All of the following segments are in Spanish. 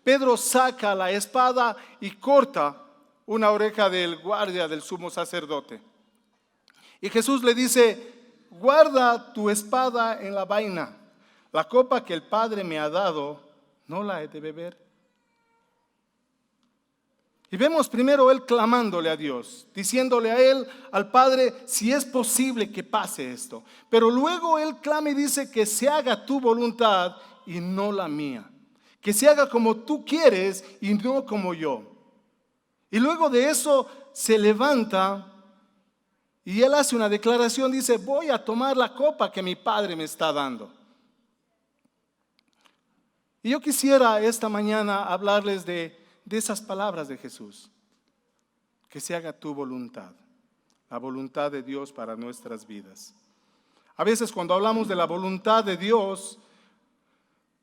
Pedro saca la espada y corta una oreja del guardia del sumo sacerdote. Y Jesús le dice: guarda tu espada en la vaina. La copa que el Padre me ha dado, ¿no la he de beber? Y vemos primero él clamándole a Dios, diciéndole a él, al Padre, si es posible que pase esto. Pero luego él clama y dice: que se haga tu voluntad y no la mía. Que se haga como tú quieres y no como yo. Y luego de eso se levanta y él hace una declaración, dice: voy a tomar la copa que mi Padre me está dando. Y yo quisiera esta mañana hablarles de esas palabras de Jesús. Que se haga tu voluntad, la voluntad de Dios para nuestras vidas. A veces cuando hablamos de la voluntad de Dios,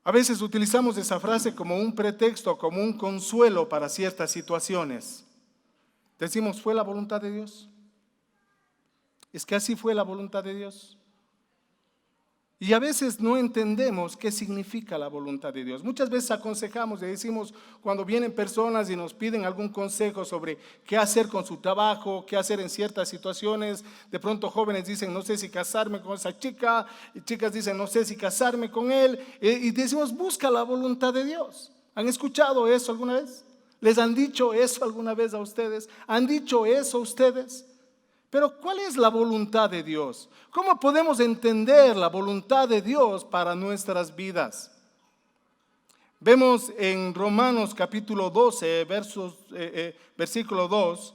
a veces utilizamos esa frase como un pretexto, como un consuelo para ciertas situaciones. Decimos: ¿fue la voluntad de Dios? ¿Es que así fue la voluntad de Dios? Y a veces no entendemos qué significa la voluntad de Dios. Muchas veces aconsejamos y decimos, cuando vienen personas y nos piden algún consejo sobre qué hacer con su trabajo, qué hacer en ciertas situaciones. De pronto jóvenes dicen: no sé si casarme con esa chica, y chicas dicen: no sé si casarme con él. Y decimos: busca la voluntad de Dios. ¿Han escuchado eso alguna vez? ¿Les han dicho eso alguna vez a ustedes? ¿Han dicho eso a ustedes? Pero ¿cuál es la voluntad de Dios? ¿Cómo podemos entender la voluntad de Dios para nuestras vidas? Vemos en Romanos capítulo 12, versículo 2.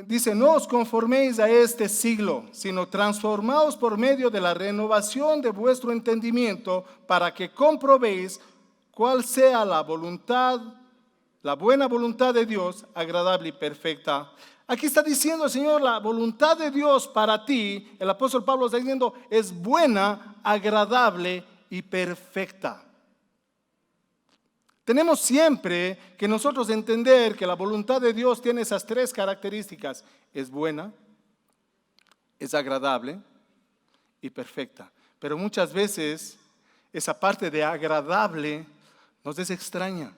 Dice: no os conforméis a este siglo, sino transformaos por medio de la renovación de vuestro entendimiento, para que comprobéis cuál sea la buena voluntad de Dios, agradable y perfecta. Aquí está diciendo el Señor: la voluntad de Dios para ti, el apóstol Pablo está diciendo, es buena, agradable y perfecta. Tenemos siempre que nosotros entender que la voluntad de Dios tiene esas tres características: es buena, es agradable y perfecta. Pero muchas veces esa parte de agradable nos es extraña.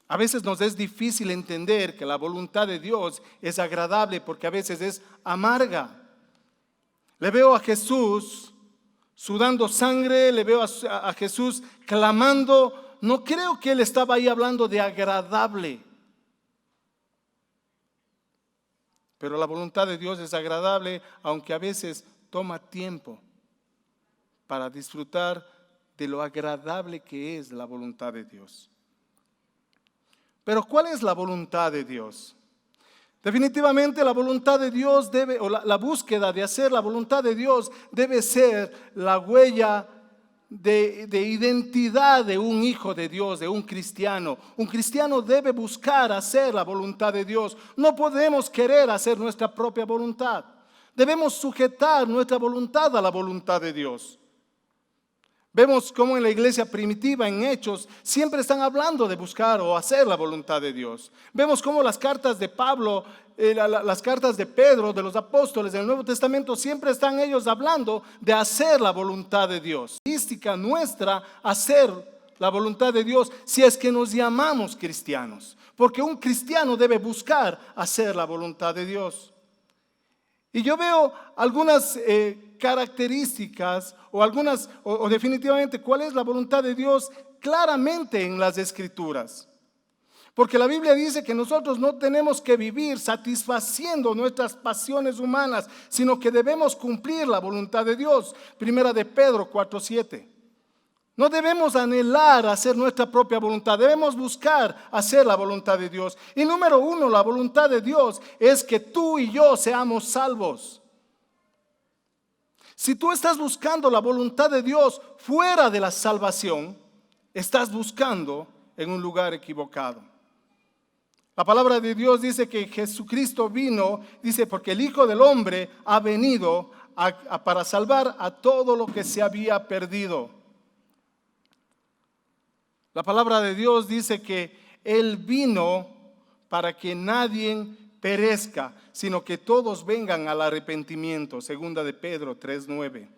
A veces nos es difícil entender que la voluntad de Dios es agradable, porque a veces es amarga. Le veo a Jesús sudando sangre, le veo a Jesús clamando. No creo que él estaba ahí hablando de agradable. Pero la voluntad de Dios es agradable, aunque a veces toma tiempo para disfrutar de lo agradable que es la voluntad de Dios. Pero ¿cuál es la voluntad de Dios? Definitivamente la voluntad de Dios la búsqueda de hacer la voluntad de Dios debe ser la huella de identidad de un hijo de Dios, de un cristiano. Un cristiano debe buscar hacer la voluntad de Dios. No podemos querer hacer nuestra propia voluntad. Debemos sujetar nuestra voluntad a la voluntad de Dios. Vemos cómo en la iglesia primitiva, en Hechos, siempre están hablando de buscar o hacer la voluntad de Dios. Vemos cómo las cartas de Pablo, las cartas de Pedro, de los apóstoles del Nuevo Testamento, siempre están ellos hablando de hacer la voluntad de Dios. Característica nuestra, hacer la voluntad de Dios, si es que nos llamamos cristianos. Porque un cristiano debe buscar hacer la voluntad de Dios. Y yo veo algunas características o definitivamente cuál es la voluntad de Dios claramente en las Escrituras. Porque la Biblia dice que nosotros no tenemos que vivir satisfaciendo nuestras pasiones humanas, sino que debemos cumplir la voluntad de Dios. Primera de Pedro 4:7. No debemos anhelar hacer nuestra propia voluntad, debemos buscar hacer la voluntad de Dios. Y número uno, la voluntad de Dios es que tú y yo seamos salvos. Si tú estás buscando la voluntad de Dios fuera de la salvación, estás buscando en un lugar equivocado. La palabra de Dios dice que Jesucristo vino, dice, porque el Hijo del Hombre ha venido para salvar a todo lo que se había perdido. La palabra de Dios dice que Él vino para que nadie perezca, sino que todos vengan al arrepentimiento. Segunda de Pedro 3:9.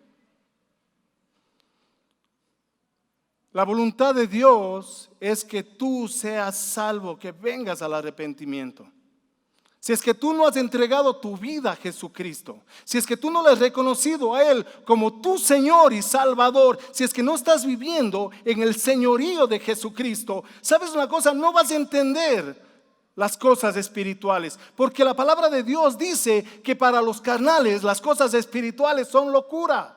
La voluntad de Dios es que tú seas salvo, que vengas al arrepentimiento. Si es que tú no has entregado tu vida a Jesucristo, si es que tú no le has reconocido a Él como tu Señor y Salvador, si es que no estás viviendo en el señorío de Jesucristo, ¿sabes una cosa? No vas a entender las cosas espirituales, porque la palabra de Dios dice que para los carnales las cosas espirituales son locura.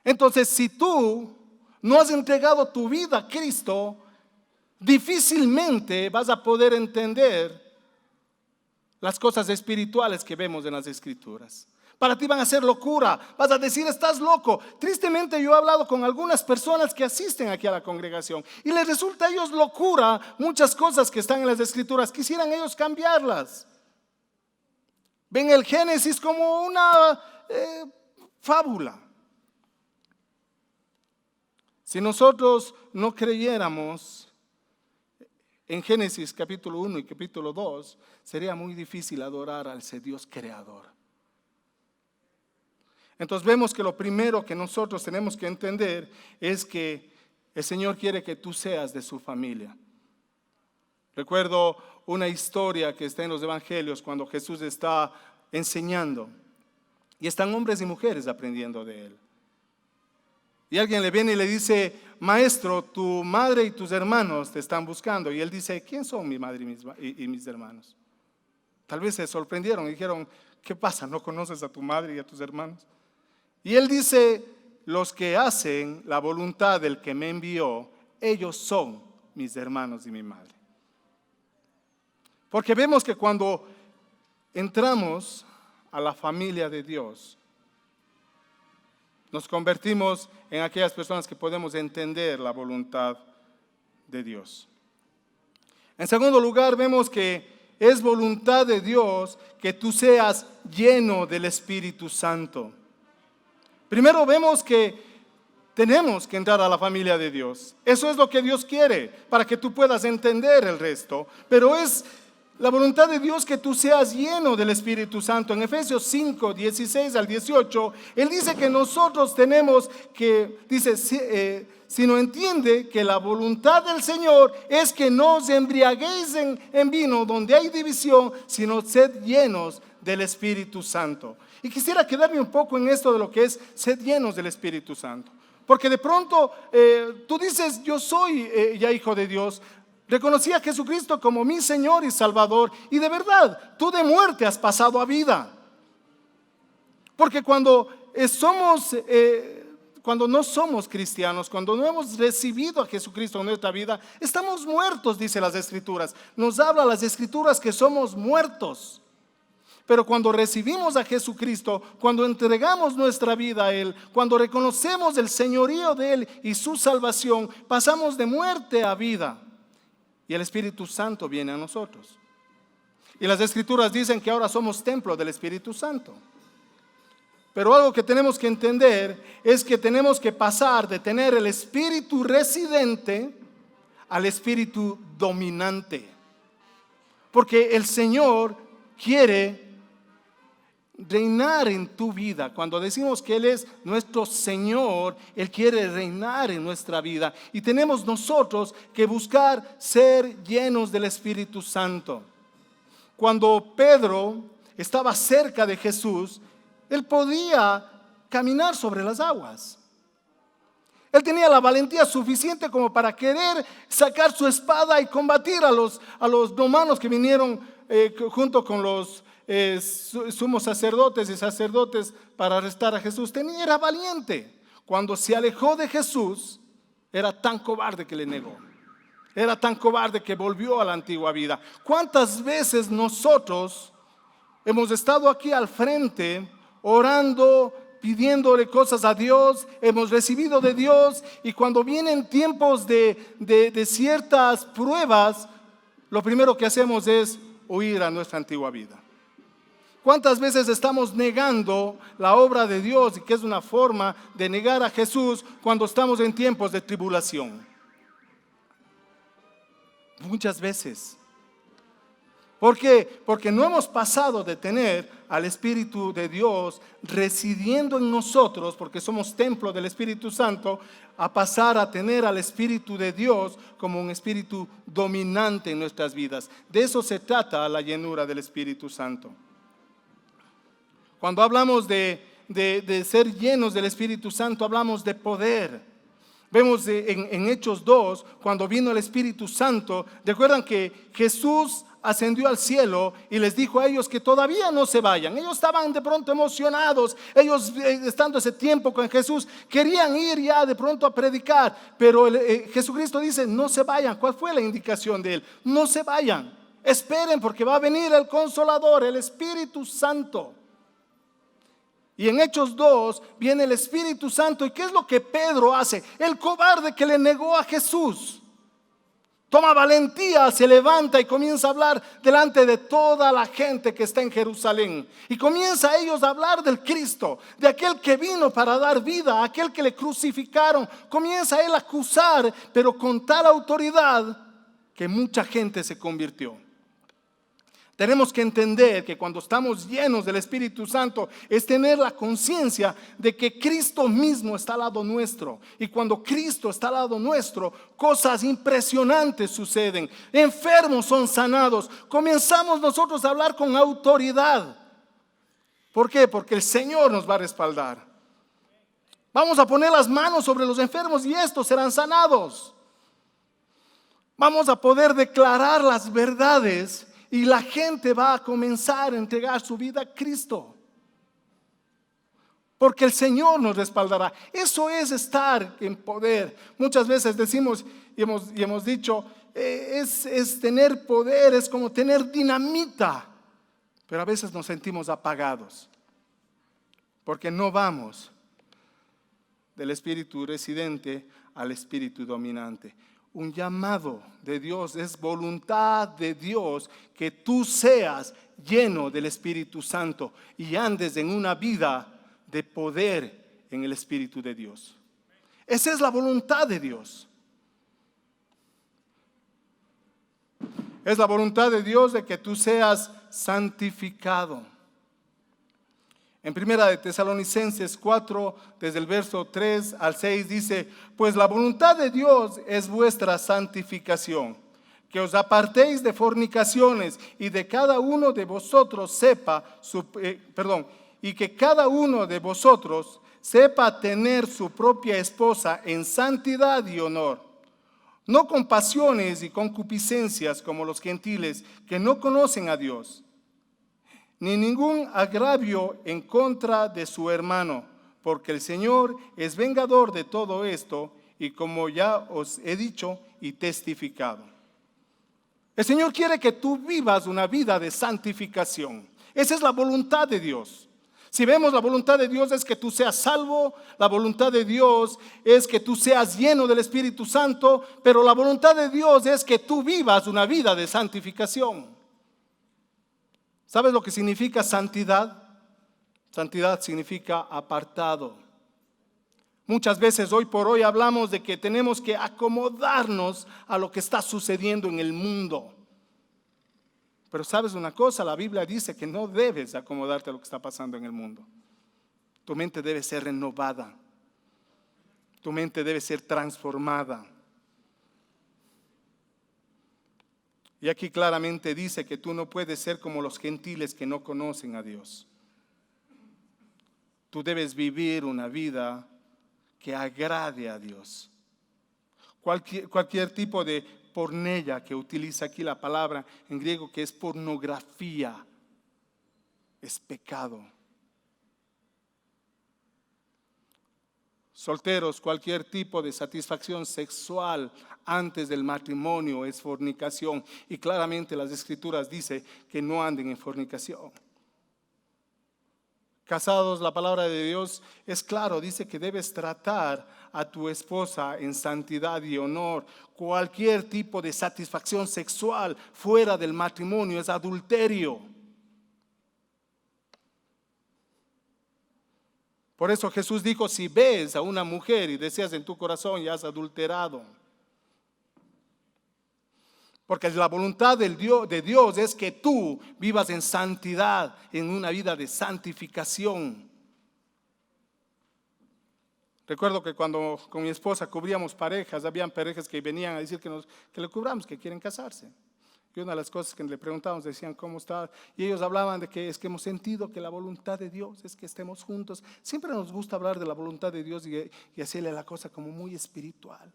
Entonces, si tú no has entregado tu vida a Cristo, difícilmente vas a poder entender las cosas espirituales que vemos en las Escrituras. Para ti van a ser locura, vas a decir estás loco. Tristemente yo he hablado con algunas personas que asisten aquí a la congregación y les resulta a ellos locura muchas cosas que están en las Escrituras. Quisieran ellos cambiarlas. Ven el Génesis como una fábula. Si nosotros no creyéramos en Génesis capítulo 1 y capítulo 2, sería muy difícil adorar al Dios creador. Entonces vemos que lo primero que nosotros tenemos que entender es que el Señor quiere que tú seas de su familia. Recuerdo una historia que está en los evangelios cuando Jesús está enseñando y están hombres y mujeres aprendiendo de Él. Y alguien le viene y le dice: maestro, tu madre y tus hermanos te están buscando. Y él dice: ¿quién son mi madre y mis hermanos? Tal vez se sorprendieron y dijeron: ¿qué pasa? ¿No conoces a tu madre y a tus hermanos? Y él dice: los que hacen la voluntad del que me envió, ellos son mis hermanos y mi madre. Porque vemos que cuando entramos a la familia de Dios, nos convertimos en aquellas personas que podemos entender la voluntad de Dios. En segundo lugar, vemos que es voluntad de Dios que tú seas lleno del Espíritu Santo. Primero vemos que tenemos que entrar a la familia de Dios. Eso es lo que Dios quiere para que tú puedas entender el resto. Pero es la voluntad de Dios que tú seas lleno del Espíritu Santo. En Efesios 5, 16 al 18, Él dice que nosotros tenemos que, dice, si no entiende que la voluntad del Señor es que no os embriaguéis en vino donde hay división, sino sed llenos del Espíritu Santo. Y quisiera quedarme un poco en esto de lo que es sed llenos del Espíritu Santo. Porque de pronto tú dices: yo soy ya hijo de Dios. Reconocí a Jesucristo como mi Señor y Salvador, y de verdad, tú de muerte has pasado a vida. Porque cuando no somos cristianos, cuando no hemos recibido a Jesucristo en nuestra vida, estamos muertos, dice las Escrituras. Nos habla las Escrituras que somos muertos. Pero cuando recibimos a Jesucristo, cuando entregamos nuestra vida a Él, cuando reconocemos el señorío de Él y su salvación, pasamos de muerte a vida. Y el Espíritu Santo viene a nosotros. Y las Escrituras dicen que ahora somos templo del Espíritu Santo. Pero algo que tenemos que entender es que tenemos que pasar de tener el Espíritu residente al Espíritu dominante. Porque el Señor quiere reinar en tu vida. Cuando decimos que Él es nuestro Señor, Él quiere reinar en nuestra vida. Y tenemos nosotros que buscar ser llenos del Espíritu Santo. Cuando Pedro estaba cerca de Jesús, él podía caminar sobre las aguas. Él tenía la valentía suficiente como para querer sacar su espada y combatir a los romanos que vinieron junto con los sumos sacerdotes y sacerdotes para arrestar a Jesús. Era valiente. Cuando se alejó de Jesús, era tan cobarde que le negó. Era tan cobarde que volvió a la antigua vida. ¿Cuántas veces nosotros hemos estado aquí al frente orando, pidiéndole cosas a Dios, hemos recibido de Dios, y cuando vienen tiempos de ciertas pruebas, lo primero que hacemos es huir a nuestra antigua vida? ¿Cuántas veces estamos negando la obra de Dios, y que es una forma de negar a Jesús cuando estamos en tiempos de tribulación? Muchas veces. ¿Por qué? Porque no hemos pasado de tener al Espíritu de Dios residiendo en nosotros, porque somos templo del Espíritu Santo, a pasar a tener al Espíritu de Dios como un espíritu dominante en nuestras vidas. De eso se trata la llenura del Espíritu Santo. Cuando hablamos de ser llenos del Espíritu Santo, hablamos de poder. Vemos en Hechos 2, cuando vino el Espíritu Santo, recuerdan que Jesús ascendió al cielo y les dijo a ellos que todavía no se vayan. Ellos estaban de pronto emocionados, ellos estando ese tiempo con Jesús, querían ir ya de pronto a predicar, pero Jesucristo dice, no se vayan. ¿Cuál fue la indicación de él? No se vayan, esperen porque va a venir el Consolador, el Espíritu Santo. Y en Hechos 2 viene el Espíritu Santo. ¿Y qué es lo que Pedro hace? El cobarde que le negó a Jesús toma valentía, se levanta y comienza a hablar delante de toda la gente que está en Jerusalén. Y comienza a ellos a hablar del Cristo, de aquel que vino para dar vida, aquel que le crucificaron. Comienza él a acusar, pero con tal autoridad que mucha gente se convirtió. Tenemos que entender que cuando estamos llenos del Espíritu Santo es tener la conciencia de que Cristo mismo está al lado nuestro. Y cuando Cristo está al lado nuestro, cosas impresionantes suceden. Enfermos son sanados. Comenzamos nosotros a hablar con autoridad. ¿Por qué? Porque el Señor nos va a respaldar. Vamos a poner las manos sobre los enfermos y estos serán sanados. Vamos a poder declarar las verdades y la gente va a comenzar a entregar su vida a Cristo. Porque el Señor nos respaldará. Eso es estar en poder. Muchas veces decimos y hemos dicho, es tener poder, es como tener dinamita. Pero a veces nos sentimos apagados. Porque no vamos del espíritu residente al espíritu dominante. Un llamado de Dios, es voluntad de Dios que tú seas lleno del Espíritu Santo y andes en una vida de poder en el Espíritu de Dios. Esa es la voluntad de Dios. Es la voluntad de Dios de que tú seas santificado. En primera de Tesalonicenses 4, desde el verso 3 al 6 dice, pues la voluntad de Dios es vuestra santificación, que os apartéis de fornicaciones y de cada uno de vosotros sepa, y que cada uno de vosotros sepa tener su propia esposa en santidad y honor, no con pasiones y concupiscencias como los gentiles que no conocen a Dios, ni ningún agravio en contra de su hermano, porque el Señor es vengador de todo esto, y como ya os he dicho y testificado. El Señor quiere que tú vivas una vida de santificación. Esa es la voluntad de Dios. Si vemos, la voluntad de Dios es que tú seas salvo, la voluntad de Dios es que tú seas lleno del Espíritu Santo, pero la voluntad de Dios es que tú vivas una vida de santificación. ¿Sabes lo que significa santidad? Santidad significa apartado. Muchas veces hoy por hoy hablamos de que tenemos que acomodarnos a lo que está sucediendo en el mundo. Pero ¿sabes una cosa? La Biblia dice que no debes acomodarte a lo que está pasando en el mundo. Tu mente debe ser renovada. Tu mente debe ser transformada. Y aquí claramente dice que tú no puedes ser como los gentiles que no conocen a Dios. Tú debes vivir una vida que agrade a Dios. Cualquier tipo de porneia que utiliza aquí la palabra en griego, que es pornografía, es pecado. Solteros, cualquier tipo de satisfacción sexual antes del matrimonio es fornicación. Y claramente las Escrituras dicen que no anden en fornicación. Casados, la palabra de Dios es claro, dice que debes tratar a tu esposa en santidad y honor. Cualquier tipo de satisfacción sexual fuera del matrimonio es adulterio. Por eso Jesús dijo, si ves a una mujer y deseas en tu corazón, ya has adulterado. Porque la voluntad de Dios es que tú vivas en santidad, en una vida de santificación. Recuerdo que cuando con mi esposa cubríamos parejas, habían parejas que venían a decir que le cubramos, que quieren casarse. Y una de las cosas que le preguntábamos, decían, ¿cómo está? Y ellos hablaban de que es que hemos sentido que la voluntad de Dios es que estemos juntos. Siempre nos gusta hablar de la voluntad de Dios y hacerle la cosa como muy espiritual.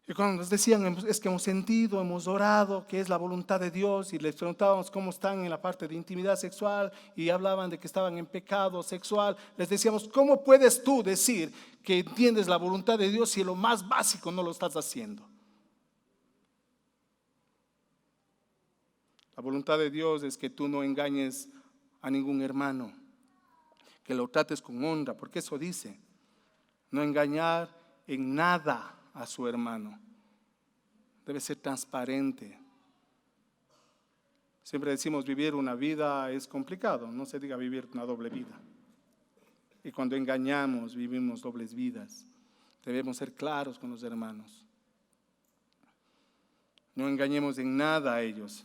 Y cuando nos decían, es que hemos sentido, hemos orado, que es la voluntad de Dios, y les preguntábamos cómo están en la parte de intimidad sexual, y hablaban de que estaban en pecado sexual, les decíamos, ¿cómo puedes tú decir que entiendes la voluntad de Dios si lo más básico no lo estás haciendo? La voluntad de Dios es que tú no engañes a ningún hermano, que lo trates con honra, porque eso dice, no engañar en nada a su hermano. Debe ser transparente. Siempre decimos vivir una vida es complicado, no se diga vivir una doble vida. Y cuando engañamos, vivimos dobles vidas. Debemos ser claros con los hermanos. No engañemos en nada a ellos.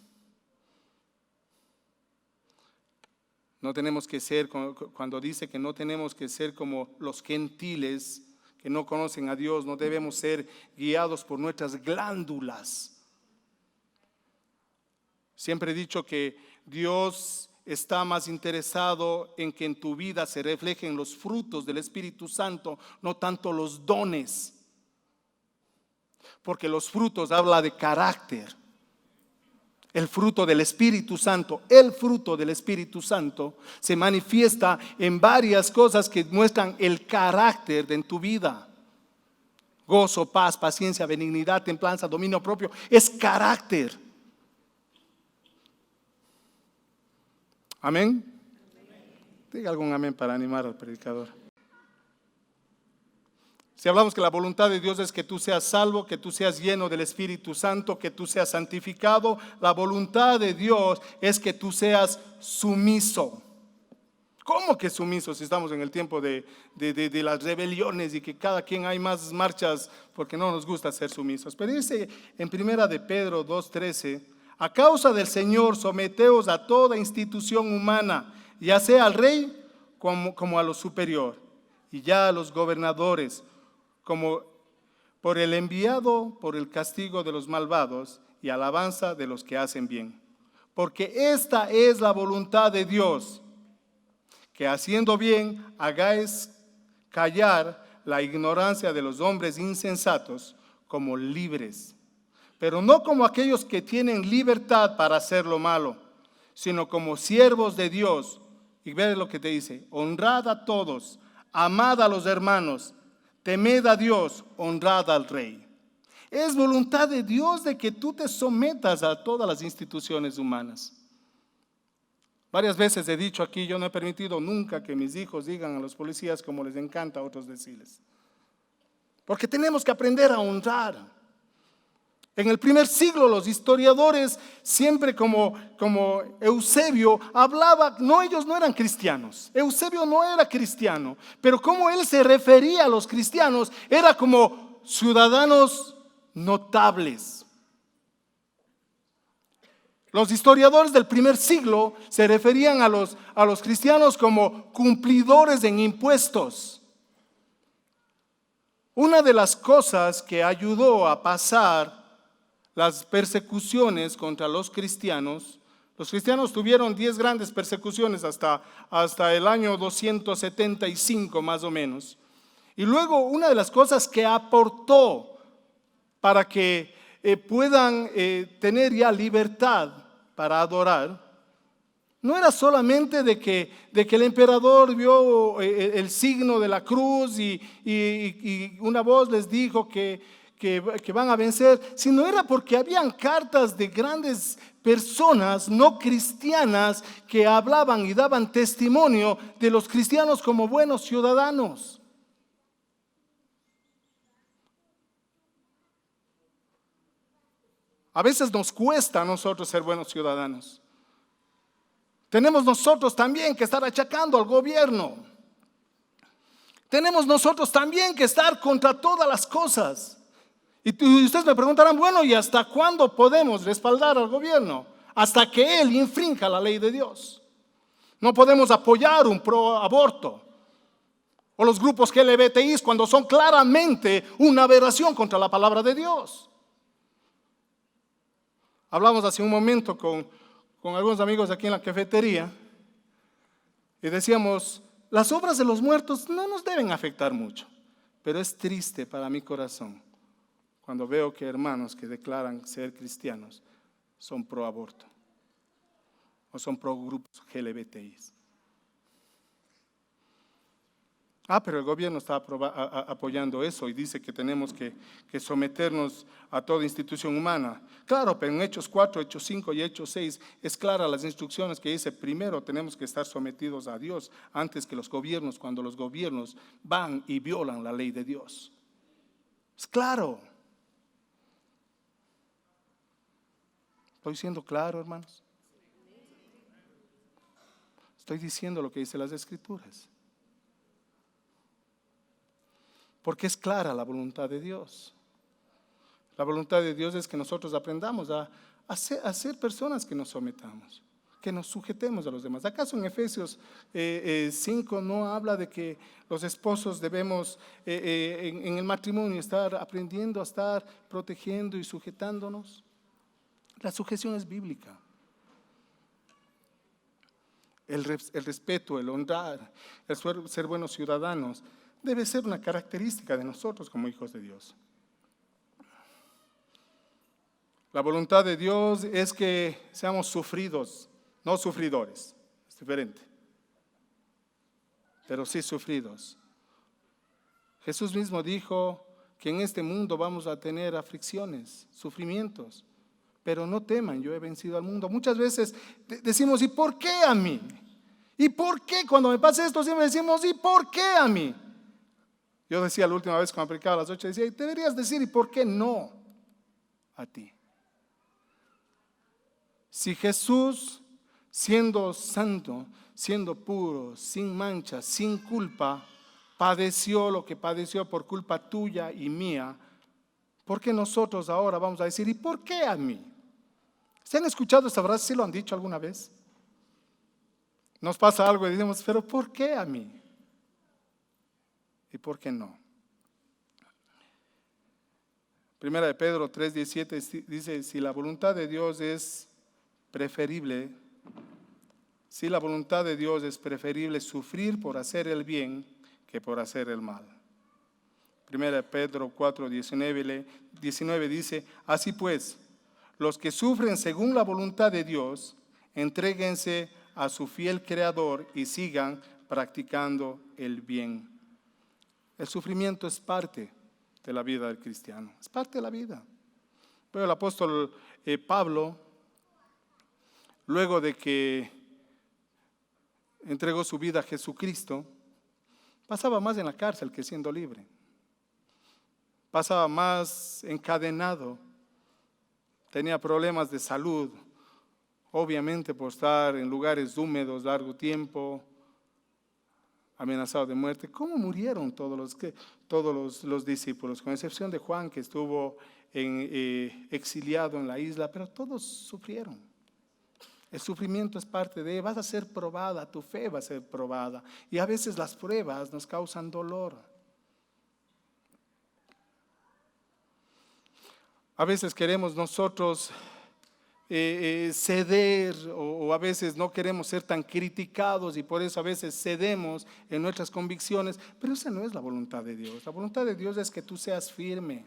No tenemos que ser, cuando dice que no tenemos que ser como los gentiles que no conocen a Dios, no debemos ser guiados por nuestras glándulas. Siempre he dicho que Dios está más interesado en que en tu vida se reflejen los frutos del Espíritu Santo, no tanto los dones. Porque los frutos habla de carácter. El fruto del Espíritu Santo, el fruto del Espíritu Santo se manifiesta en varias cosas que muestran el carácter de en tu vida. Gozo, paz, paciencia, benignidad, templanza, dominio propio. Es carácter. Amén. Diga algún amén para animar al predicador. Si hablamos que la voluntad de Dios es que tú seas salvo, que tú seas lleno del Espíritu Santo, que tú seas santificado, la voluntad de Dios es que tú seas sumiso. ¿Cómo que sumiso si estamos en el tiempo de las rebeliones y que cada quien hay más marchas porque no nos gusta ser sumisos? Pero dice en 1 de Pedro 2:13, a causa del Señor someteos a toda institución humana, ya sea al rey como a lo superior, y ya a los gobernadores, como por el enviado, por el castigo de los malvados y alabanza de los que hacen bien. Porque esta es la voluntad de Dios, que haciendo bien hagáis callar la ignorancia de los hombres insensatos como libres, pero no como aquellos que tienen libertad para hacer lo malo, sino como siervos de Dios. Y ve lo que te dice, honrad a todos, amad a los hermanos, temed a Dios, honrad al rey. Es voluntad de Dios de que tú te sometas a todas las instituciones humanas. Varias veces he dicho aquí, yo no he permitido nunca que mis hijos digan a los policías como les encanta a otros decirles. Porque tenemos que aprender a honrar. En el primer siglo los historiadores, siempre como Eusebio, hablaba, no, ellos no eran cristianos. Eusebio no era cristiano, pero como él se refería a los cristianos, era como ciudadanos notables. Los historiadores del primer siglo se referían a los cristianos como cumplidores en impuestos. Una de las cosas que ayudó a pasar las persecuciones contra los cristianos tuvieron 10 grandes persecuciones hasta el año 275 más o menos. Y luego una de las cosas que aportó para que puedan tener ya libertad para adorar, no era solamente de que el emperador vio el signo de la cruz y una voz les dijo que van a vencer, sino era porque habían cartas de grandes personas no cristianas que hablaban y daban testimonio de los cristianos como buenos ciudadanos. A veces nos cuesta a nosotros ser buenos ciudadanos. Tenemos nosotros también que estar achacando al gobierno. Tenemos nosotros también que estar contra todas las cosas. Y ustedes me preguntarán, bueno, ¿y hasta cuándo podemos respaldar al gobierno? Hasta que él infrinja la ley de Dios. No podemos apoyar un pro aborto o los grupos LGBTI cuando son claramente una aberración contra la palabra de Dios. Hablamos hace un momento con algunos amigos aquí en la cafetería y decíamos, las obras de los muertos no nos deben afectar mucho, pero es triste para mi corazón cuando veo que hermanos que declaran ser cristianos son pro aborto o son pro grupos LGBTI. Pero el gobierno está apoyando eso y dice que tenemos que someternos a toda institución humana. Claro, pero en Hechos 4, Hechos 5 y Hechos 6 es clara las instrucciones que dice, primero tenemos que estar sometidos a Dios antes que los gobiernos, cuando los gobiernos van y violan la ley de Dios. Es claro. ¿Estoy siendo claro, hermanos? Estoy diciendo lo que dice las Escrituras. Porque es clara la voluntad de Dios. La voluntad de Dios es que nosotros aprendamos a ser personas que nos sometamos, que nos sujetemos a los demás. ¿Acaso en Efesios 5 no habla de que los esposos debemos en el matrimonio estar aprendiendo a estar protegiendo y sujetándonos? La sujeción es bíblica. El respeto, el honrar, el ser buenos ciudadanos debe ser una característica de nosotros como hijos de Dios. La voluntad de Dios es que seamos sufridos, no sufridores, es diferente, pero sí sufridos. Jesús mismo dijo que en este mundo vamos a tener aflicciones, sufrimientos, pero no teman, yo he vencido al mundo. Muchas veces decimos, ¿y por qué a mí? ¿Y por qué cuando me pasa esto siempre decimos, ¿y por qué a mí? Yo decía la última vez cuando predicaba a las 8, decía, deberías decir, ¿y por qué no a ti? Si Jesús, siendo santo, siendo puro, sin mancha, sin culpa, padeció lo que padeció por culpa tuya y mía, ¿por qué nosotros ahora vamos a decir, ¿y por qué a mí? ¿Se han escuchado esta frase? ¿Sí lo han dicho alguna vez? Nos pasa algo y decimos, ¿pero por qué a mí? ¿Y por qué no? Primera de Pedro 3:17 dice, si la voluntad de Dios es preferible, sufrir por hacer el bien que por hacer el mal. Primera de Pedro 4:19 dice, así pues, los que sufren según la voluntad de Dios, entréguense a su fiel Creador y sigan practicando el bien. El sufrimiento es parte de la vida del cristiano, es parte de la vida. Pero el apóstol Pablo, luego de que entregó su vida a Jesucristo, pasaba más en la cárcel que siendo libre. Pasaba más encadenado, tenía problemas de salud, obviamente por estar en lugares húmedos largo tiempo, amenazado de muerte. ¿Cómo murieron todos los discípulos? Con excepción de Juan, que estuvo exiliado en la isla, pero todos sufrieron. El sufrimiento es parte de, vas a ser probada, tu fe va a ser probada. Y a veces las pruebas nos causan dolor. A veces queremos nosotros ceder o a veces no queremos ser tan criticados y por eso a veces cedemos en nuestras convicciones, pero esa no es la voluntad de Dios. La voluntad de Dios es que tú seas firme,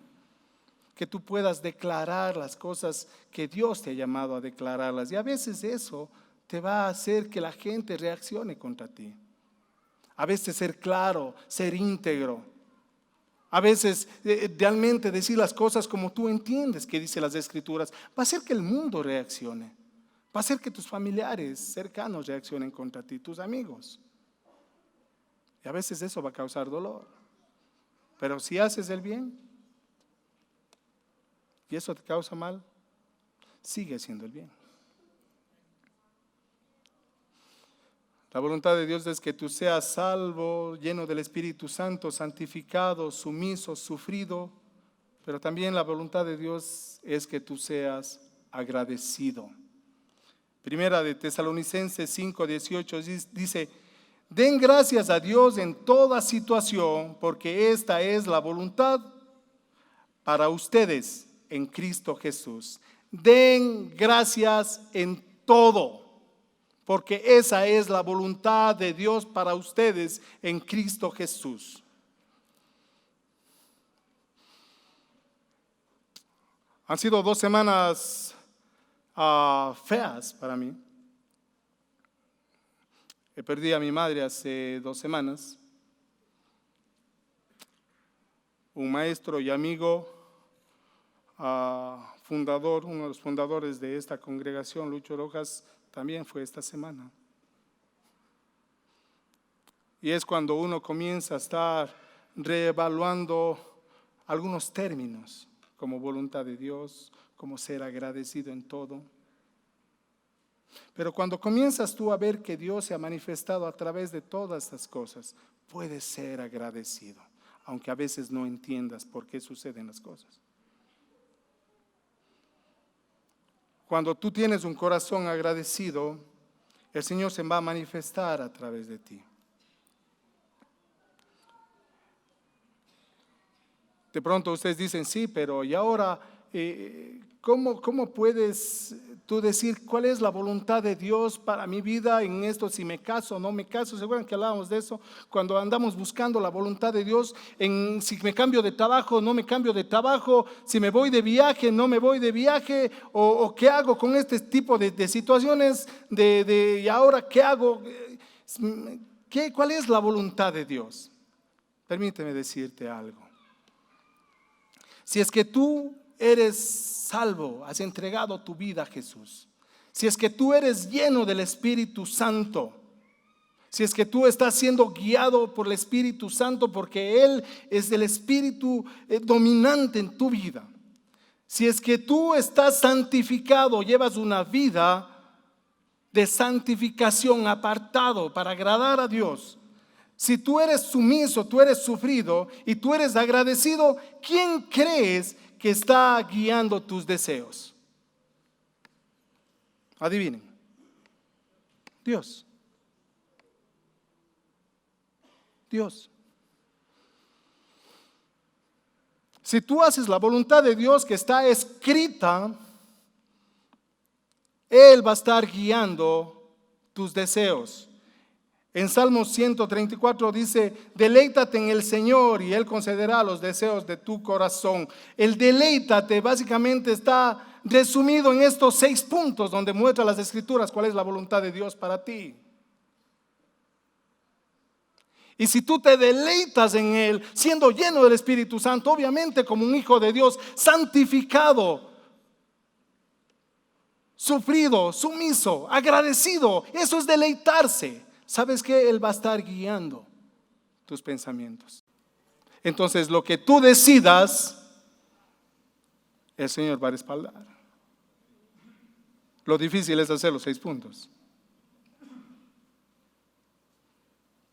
que tú puedas declarar las cosas que Dios te ha llamado a declararlas y a veces eso te va a hacer que la gente reaccione contra ti. A veces ser claro, ser íntegro. A veces realmente decir las cosas como tú entiendes que dice las Escrituras, va a hacer que el mundo reaccione, va a hacer que tus familiares cercanos reaccionen contra ti, tus amigos. Y a veces eso va a causar dolor. Pero si haces el bien y eso te causa mal, sigue haciendo el bien. La voluntad de Dios es que tú seas salvo, lleno del Espíritu Santo, santificado, sumiso, sufrido Pero también la voluntad de Dios es que tú seas agradecido. Primera de Tesalonicenses 5:18 dice: den gracias a Dios en toda situación, porque esta es la voluntad para ustedes en Cristo Jesús. Den gracias en todo, porque esa es la voluntad de Dios para ustedes en Cristo Jesús. Han sido 2 semanas feas para mí. Perdí a mi madre hace 2 semanas. Un maestro y amigo, fundador, uno de los fundadores de esta congregación, Lucho Rojas, también fue esta semana. Y es cuando uno comienza a estar reevaluando algunos términos, como voluntad de Dios, como ser agradecido en todo. Pero cuando comienzas tú a ver que Dios se ha manifestado a través de todas estas cosas, puedes ser agradecido, aunque a veces no entiendas por qué suceden las cosas. Cuando tú tienes un corazón agradecido, el Señor se va a manifestar a través de ti. De pronto ustedes dicen, sí, pero ¿y ahora cómo puedes tú decir cuál es la voluntad de Dios para mi vida en esto? Si me caso o no me caso. ¿Se acuerdan que hablábamos de eso? Cuando andamos buscando la voluntad de Dios en si me cambio de trabajo o no me cambio de trabajo, si me voy de viaje, no me voy de viaje, o qué hago con este tipo de situaciones, y ahora qué hago, ¿cuál es la voluntad de Dios? Permíteme decirte algo. Si es que tú eres salvo, has entregado tu vida a Jesús, si es que tú eres lleno del Espíritu Santo, si es que tú estás siendo guiado por el Espíritu Santo porque Él es el Espíritu dominante en tu vida, si es que tú estás santificado, llevas una vida de santificación, apartado para agradar a Dios. Si tú eres sumiso, tú eres sufrido y tú eres agradecido, ¿quién crees que está guiando tus deseos? Adivinen. Dios. Dios. Si tú haces la voluntad de Dios que está escrita, Él va a estar guiando tus deseos. En Salmo 134 dice: deleítate en el Señor y Él concederá los deseos de tu corazón. El deleítate básicamente está resumido en estos 6 puntos donde muestra las Escrituras cuál es la voluntad de Dios para ti. Y si tú te deleitas en Él, siendo lleno del Espíritu Santo, obviamente como un hijo de Dios, santificado, sufrido, sumiso, agradecido, eso es deleitarse. ¿Sabes qué? Él va a estar guiando tus pensamientos. Entonces, lo que tú decidas, el Señor va a respaldar. Lo difícil es hacer los 6 puntos.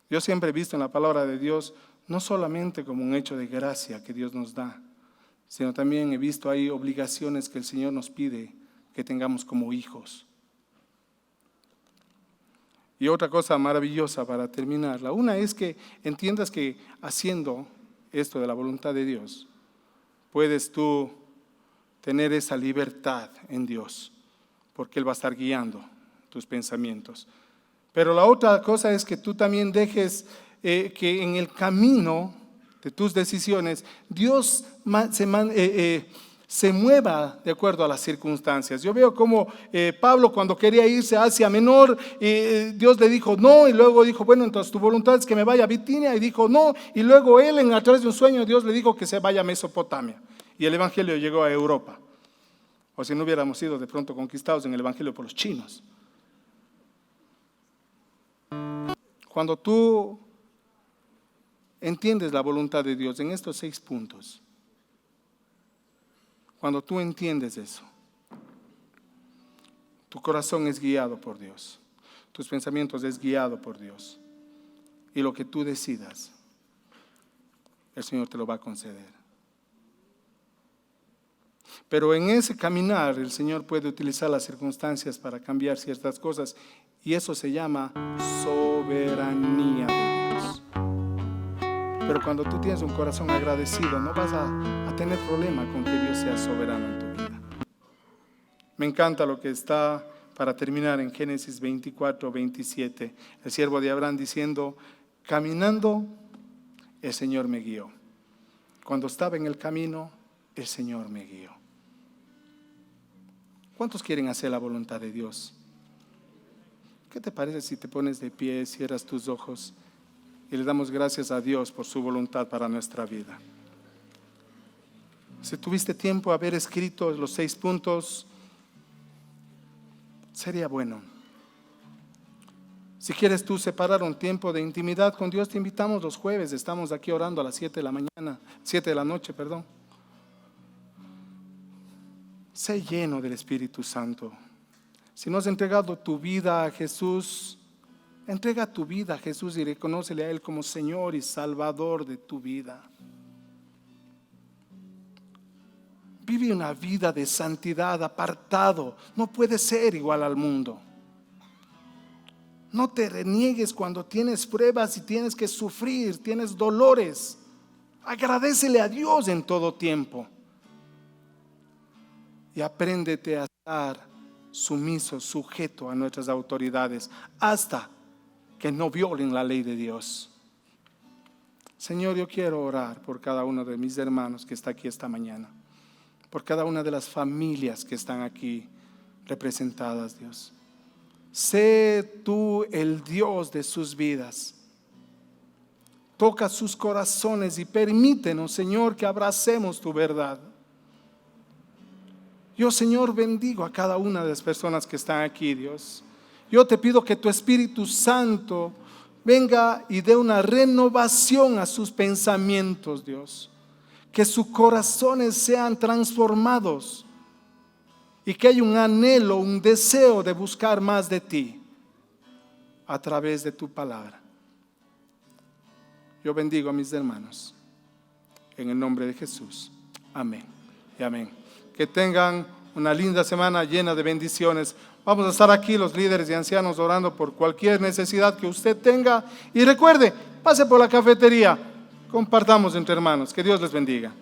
Yo siempre he visto en la palabra de Dios no solamente como un hecho de gracia que Dios nos da, sino también he visto ahí obligaciones que el Señor nos pide que tengamos como hijos. Y otra cosa maravillosa para terminarla, una es que entiendas que haciendo esto de la voluntad de Dios, puedes tú tener esa libertad en Dios, porque Él va a estar guiando tus pensamientos. Pero la otra cosa es que tú también dejes que en el camino de tus decisiones, Dios se mueva de acuerdo a las circunstancias. Yo veo como Pablo cuando quería irse a Asia Menor, Dios le dijo no, y luego dijo, bueno, entonces tu voluntad es que me vaya a Bitinia, y dijo no, y luego él a través de un sueño Dios le dijo que se vaya a Mesopotamia, y el Evangelio llegó a Europa. O si no hubiéramos sido de pronto conquistados en el Evangelio por los chinos. Cuando tú entiendes la voluntad de Dios en estos 6 puntos, cuando tú entiendes eso, tu corazón es guiado por Dios, tus pensamientos es guiado por Dios, y lo que tú decidas, el Señor te lo va a conceder. Pero en ese caminar el Señor puede utilizar las circunstancias para cambiar ciertas cosas, y eso se llama soberanía de Dios. Pero cuando tú tienes un corazón agradecido, no vas a tener problema con que Dios sea soberano en tu vida. Me encanta lo que está para terminar en Génesis 24, 27. El siervo de Abraham diciendo: caminando, el Señor me guió. Cuando estaba en el camino, el Señor me guió. ¿Cuántos quieren hacer la voluntad de Dios? ¿Qué te parece si te pones de pie, cierras tus ojos y le damos gracias a Dios por su voluntad para nuestra vida? Si tuviste tiempo a haber escrito los 6 puntos, sería bueno. Si quieres tú separar un tiempo de intimidad con Dios, te invitamos los jueves. Estamos aquí orando a las 7 de la noche. Sé lleno del Espíritu Santo. Si no has entregado tu vida a Jesús, entrega tu vida a Jesús y reconócele a Él como Señor y Salvador de tu vida. Vive una vida de santidad, apartado. No puedes ser igual al mundo. No te reniegues cuando tienes pruebas y tienes que sufrir, tienes dolores. Agradécele a Dios en todo tiempo. Y apréndete a estar sumiso, sujeto a nuestras autoridades, hasta que no violen la ley de Dios. Señor, yo quiero orar por cada uno de mis hermanos que está aquí esta mañana, por cada una de las familias que están aquí representadas, Dios. Sé tú el Dios de sus vidas. Toca sus corazones y permítenos, Señor, que abracemos tu verdad. Yo, Señor, bendigo a cada una de las personas que están aquí, Dios. Yo te pido que tu Espíritu Santo venga y dé una renovación a sus pensamientos, Dios. Que sus corazones sean transformados y que haya un anhelo, un deseo de buscar más de ti a través de tu palabra. Yo bendigo a mis hermanos en el nombre de Jesús. Amén y amén. Que tengan una linda semana llena de bendiciones. Vamos a estar aquí los líderes y ancianos orando por cualquier necesidad que usted tenga. Y recuerde, pase por la cafetería, compartamos entre hermanos. Que Dios les bendiga.